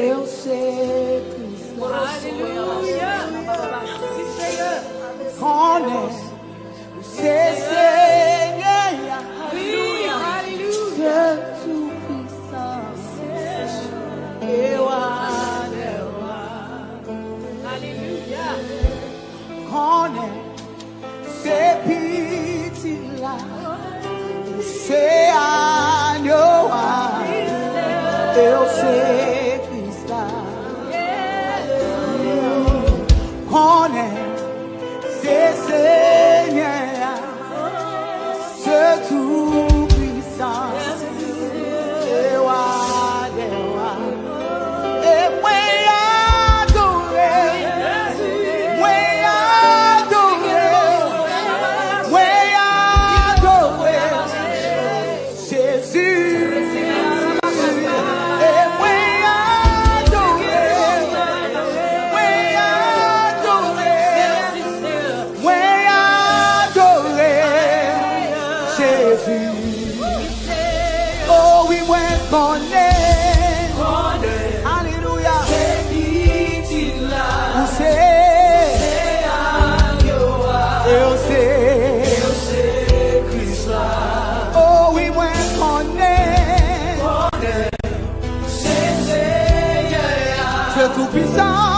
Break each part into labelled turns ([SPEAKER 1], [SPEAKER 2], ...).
[SPEAKER 1] Eu sei que
[SPEAKER 2] Aleluia. Sim, Senhor. Aleluia. Aleluia.
[SPEAKER 1] Eu sei que está com se Seigneur, se tu puissance, eu adore, et Mwen adore, Jésus. Oh, we went connect. Hallelujah. Eu sei Cristo. Oh, we went connect. C'est tout puissant.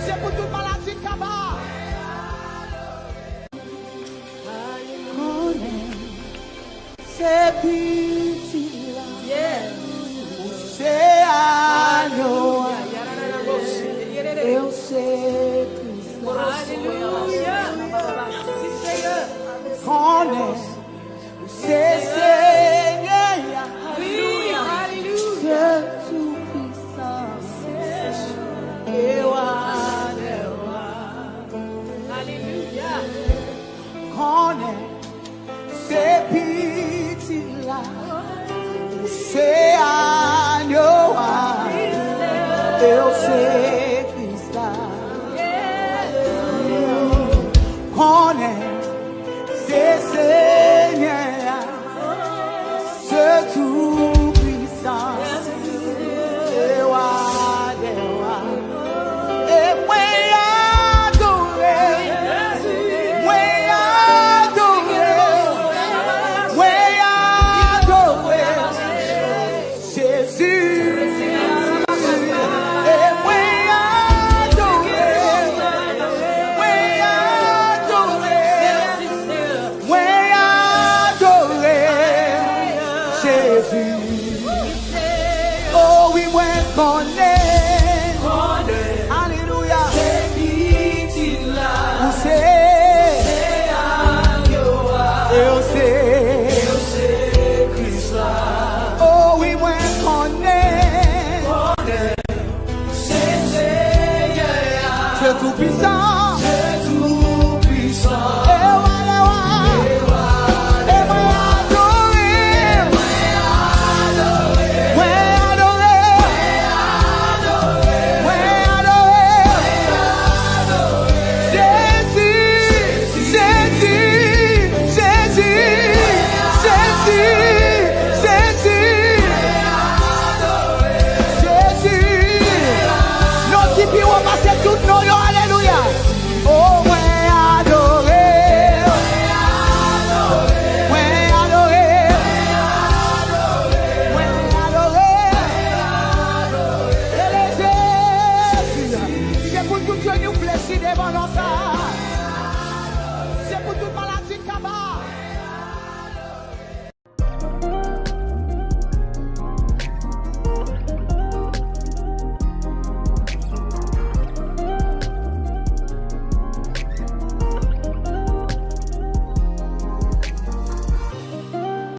[SPEAKER 1] C'est pour toute maladie cabas. C'est petit là. C'est à nous. Eu sei que
[SPEAKER 2] Aleluia. Sim, Senhor.
[SPEAKER 1] c'est Seigneur.
[SPEAKER 2] Aleluia. Aleluia.
[SPEAKER 1] C'est tout puissant. Eu
[SPEAKER 2] Aleluia.
[SPEAKER 1] c'est petit là. C'est à nous. Eu sei que está. C'est Seigneur, c'est tout puissant. Eu adore, et Mwen adore, Jésus. Oh, we went connect.